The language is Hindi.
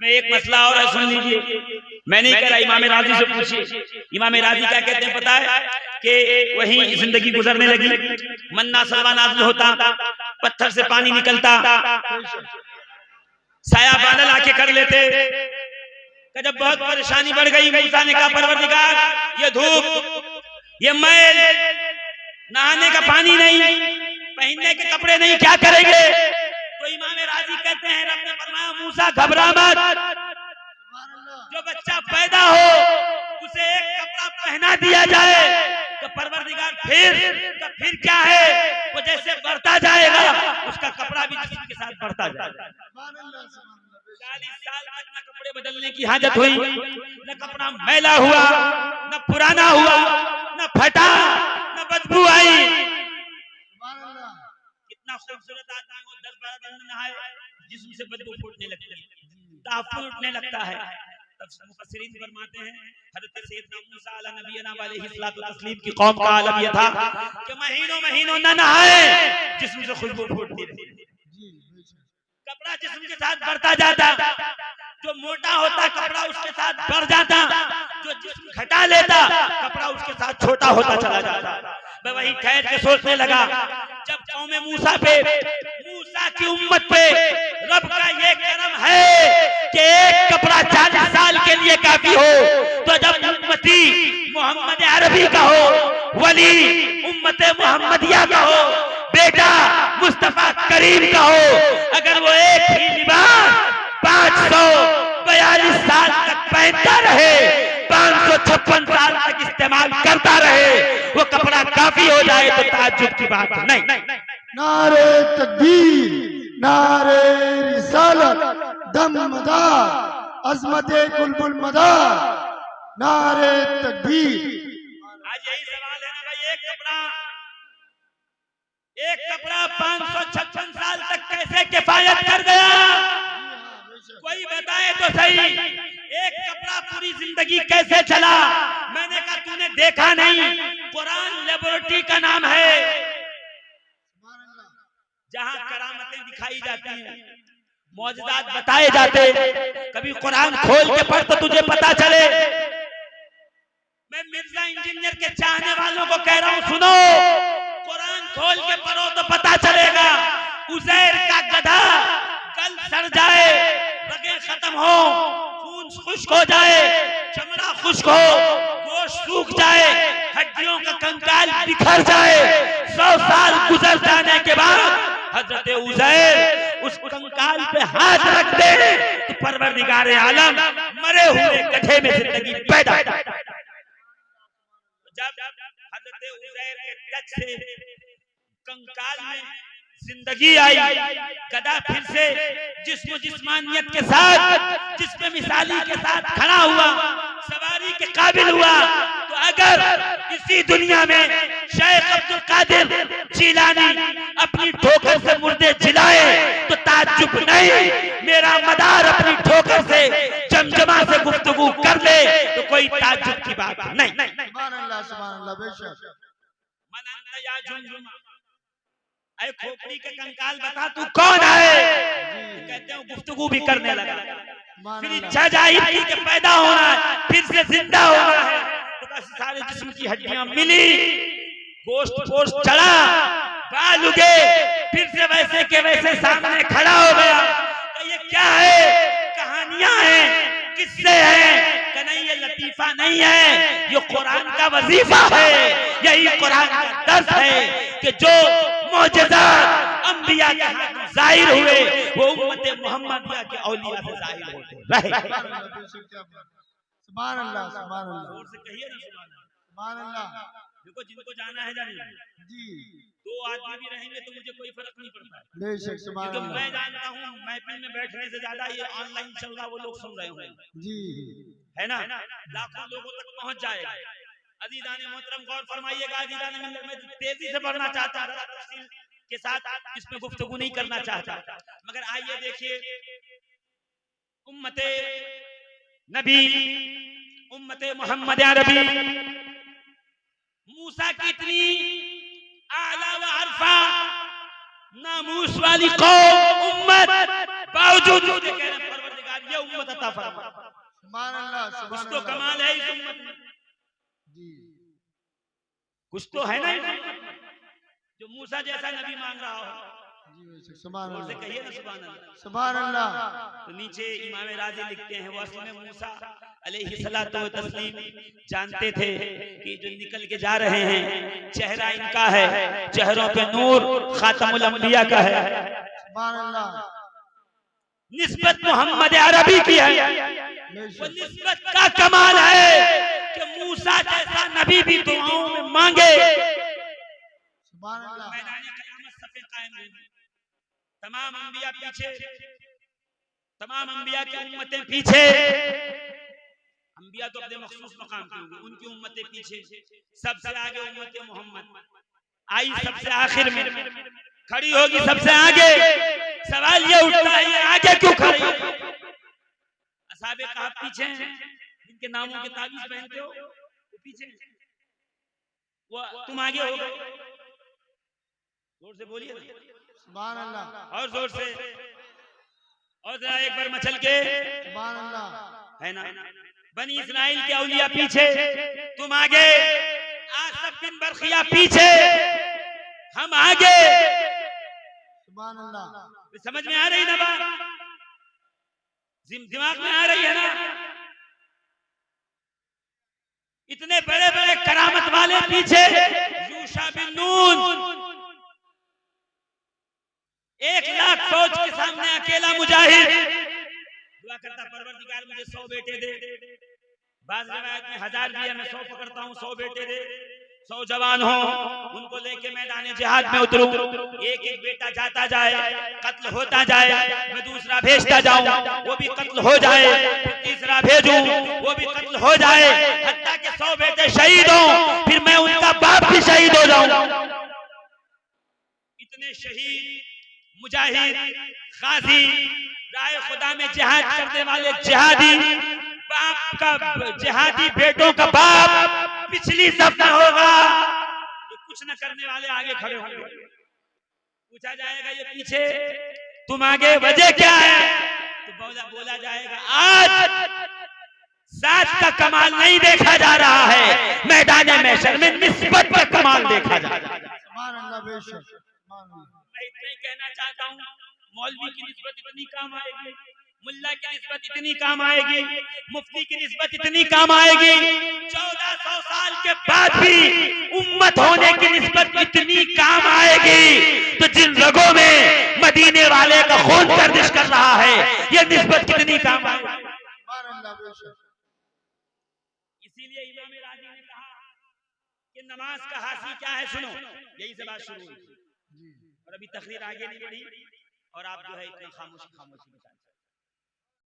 इसमें एक मसला और है, सुन लीजिए। मैं नहीं कह रहा, इमाम राजी से पूछिए। इमाम राजी क्या कहते हैं पता है कि वही जिंदगी गुजरने लगी, मन्ना सलवा नाज़िल होता, पत्थर से पानी निकलता, साया बादल आके कर लेते। जब बहुत परेशानी बढ़ गई, मूसा ने कहा परवरदिगार ये धूप, ये मैल, नहाने का पानी नहीं, पहनने के कपड़े नहीं, क्या करेंगे? तो इमाम राजी कहते हैं रब ने फरमाया मूसा घबरा मत, जो बच्चा पैदा हो उसे एक कपड़ा पहना दिया जाए तो परवरदिगार फिर क्या है, वो जैसे बढ़ता जाएगा उसका कपड़ा भी जिस्म के साथ बढ़ता जाएगा। 40 साल तक न कपड़े बदलने की हाजत हुई, न कपड़ा मैला हुआ, न पुराना हुआ, न फटा, न बदबू आई। कितना खूबसूरत आदमी हो, 10-12 दिन नहाए जिस्म से बदबू फूटने लगती है, ताफुन उठने लगता है। तब मुफस्सिरीन फरमाते हैं हज़रत सैयदना मूसा अला नबीना अलैहिस्सलातु तस्लीम की कौम का आलम यह था कि महीनों न नहाए, जिस्म से खुशबू फूटती रही, कपड़ा जिस्म के साथ बढ़ता जाता, जो मोटा होता कपड़ा उसके साथ बढ़ जाता, जो जिस्म घटा लेता कपड़ा उसके साथ छोटा होता चला जाता। मैं वही ठहर के सोचने लगा, जब कौम मूसा पे, मूसा की उम्मत पे रब का ये करम है कि एक कपड़ा 40 साल के लिए काफी हो, तो जब उम्मती मोहम्मद अरबी का हो, वली उम्मत मोहम्मदिया का हो, बेटा मुस्तफा करीम का हो, अगर वो एक ही लिबास 542 साल तक पहनता रहे, 556 साल तक इस्तेमाल करता रहे, वो कपड़ा काफी हो जाए तो ताज्जुब की बात नहीं। नारे तकबीर, नारे रिसालत, दम मदार, अज़मते बुलबुल मदार, नारे तकबीर। आज यही सवाल है ना भाई, एक कपड़ा 556 साल तक कैसे किफायत कर गया? कोई बताए तो सही, एक कपड़ा पूरी जिंदगी कैसे चला? मैंने कहा तूने देखा नहीं, कुरान लेबोरेटरी का नाम है, जहां करामतें दिखाई जाती हैं, मौजज़ात बताए जाते। कभी कुरान खोल के पढ़ तो तुझे पता चले। मैं मिर्जा इंजीनियर के चाहने वालों को कह रहा हूं, सुनो, कुरान खोल के पढ़ो तो पता चलेगा। उज़ैर का गधा कल सड़ जाए, रगें खत्म हो, खून खुश्क हो जाए, चमड़ा खुश्क हो, गोश्त सूख जाए, हड्डियों का कंकाल बिखर जाए, 100 साल गुजर जाने के बाद हजरत उज़ैर उस कंकाल पे हाथ रख दे तो परवरदिगार आलम मरे हुए गधे में जिंदगी पैदा। जब हजरत उज़ैर के टच से कंकाल में जिंदगी आई, गधा फिर से जिस्मानियत के साथ, जिस्म मिसाली के साथ खड़ा हुआ, सवारी के काबिल हुआ, तो अगर इसी दुनिया में शेख अब्दुल कादिर जीलानी अपनी ठोकर से मुर्दे जिलाए तो ताज्जुब नहीं, मेरा मदार अपनी ठोकर से जमजमा से गुफ्तगू कर ले तो कोई ताज्जुब की बात नहीं। सुभान अल्लाह बेशक। मन अंत या जुमजुमा, ऐ खोपड़ी के कंकाल बता तू कौन है? कहते हैं गुफ्तगू भी करने लगा, फिर इच्छा जाहिर की कि पैदा होना है, फिर से जिंदा होना है, तो बस सारे जिस्म की हड्डियां मिली, गोश्त चढ़ा, बाल उगे, फिर से वैसे के वैसे सामने खड़ा हो गया। तो ये क्या है? कहानियां हैं, किस्से हैं, कि नहीं ये लतीफा नहीं है, ये कुरान का वजीफा है, यही कुरान का दर्स है कि जो मौजज़ात अंबिया के हाथ ज़ाहिर हुए वो उम्मत मोहम्मदिया के औलिया से ज़ाहिर होते रहे। सुभान अल्लाह, सुभान अल्लाह, जोर से कहिए ना सुभान अल्लाह। देखो जिनको जाना है जानिए जी, 2 आदमी भी रहेंगे तो मुझे कोई फर्क नहीं पड़ता। बेशक, सुभान तो अल्लाह। मैं जानता हूँ महफिल में बैठने से ज्यादा ये ऑनलाइन चल रहा वो लोग सुन रहे होंगे, जी है ना, लाखों लोगों तक पहुंच जाएगा। अज़ीज़ान मोहतरम गौर फरमाइएगा, अज़ीज़ान मैं तेजी से बढ़ना चाहता था, तफसील के साथ इसमें गुफ्तगू नहीं करना चाहता, मगर आइए देखिए, उम्मते नबी, उम्मते मोहम्मद अरबी, मूसा की इतनी आला व अरफा नामूस वाली कौम, उम्मत, बावजूद उसके कह रहे परवरदिगार बाद ये उम्मत अता फरमा। सुभान अल्लाह कुछ सुभान तो अल्लाह कमाल है इस उम्मत में, जी कुछ तो है ना इस उम्मत में, जो मूसा जैसा नबी मांग रहा हो। जी बेशक सुभान जोर से अल्लाह कहिए ना सुभान अल्लाह। सुभान अल्लाह। तो नीचे इमाम राजी लिखते हैं वो असल में मूसा अलैहिस्सलातु व तस्लीम जानते थे कि जो निकल के जा रहे हैं चेहरा इनका है, चेहरों पे नूर खातमुल अंबिया का है, सुभान अल्लाह निस्बत मोहम्मद अरबी की है। वो बेशक निस्बत का कमाल है कि मूसा जैसा नबी भी दुआओं में मांगे। सुभान अल्लाह मैदान क़यामत सफे कायम होंगे, तमाम अंबिया पीछे, तमाम अंबिया की उम्मतें पीछे। अंबिया तो अपने मखसूस मकाम के होंगे, उनकी उम्मतें पीछे, सबसे आगे उम्मत मोहम्मद आई, सबसे आखिर में खड़ी होगी, सबसे आगे। सवाल ये उठता है ये आगे क्यों खड़ी है? असहाबे कहाफ पीछे हैं, जिनके नामों के ताबीज पहनते हो वो पीछे हैं, वो तुम आगे हो गए। जोर से बोलिए सुभान अल्लाह और जोर से, और जरा एक बार मचल के सुभान अल्लाह है ना। बनी इस्राइल के औलिया पीछे, तुम आगे। आसफ बिन बरखिया पीछे, हम आगे। सुभान अल्लाह समझ में आ रही ना बात, दिमाग में आ रही है ना। इतने बड़े बड़े करामत वाले पीछे, यूशा बिन नून 1,00,000 फौज के सामने अकेला मुजाहिद दुआ करता परवरदिगार मुझे 100 बेटे दे। बाज़ रिवायत में 1000 दिया, मैं 100 पकड़ता हूँ, 100 बेटे दे, 100 जवान हो, उनको लेके मैदान जिहाद में उतरूं। एक एक बेटा जाता जाए, कत्ल होता जाए, मैं दूसरा भेजता जाऊं, वो भी कत्ल हो जाए, फिर तीसरा भेजूं, वो भी कत्ल हो जाए, हत्ता के 100 बेटे शहीद हो, फिर मैं उनका बाप भी शहीद हो जाऊं। इतने शहीद, मुजाहिद, गाजी, राय खुदा में जिहाद करने वाले जिहादी, बाप का जिहादी बेटों का बाप पिछली सफ में होगा, ये कुछ न करने वाले आगे खड़े होंगे। पूछा जाएगा ये पीछे, तुम आगे, वजह क्या है? तो बोला जाएगा आज साथ का कमाल नहीं देखा जा रहा है, मैदान महशर में निस्बत का कमाल देखा जा रहा है। सुभान अल्लाह बेशक सुभान अल्लाह। मैं इतना ही कहना चाहता हूँ, मौलवी की निस्बत इतनी काम आएगी, मुल्ला की निस्बत इतनी काम आएगी, मुफ्ती की निस्बत इतनी काम आएगी, 1400 साल के बाद भी उम्मत होने की निस्बत इतनी काम आएगी। तो जिन रगों में मदीने वाले का खून गर्दिश कर रहा है, ये निस्बत कितनी काम आएगी। सुभान अल्लाह बेशक। इसीलिए इमाम राजी ने कहा कि नमाज का हासिल क्या है, सुनो, यही से बात शुरू हुई। और अभी तकरीर आगे नहीं बढ़ी और आप जो है इतना खामोशी खामोशी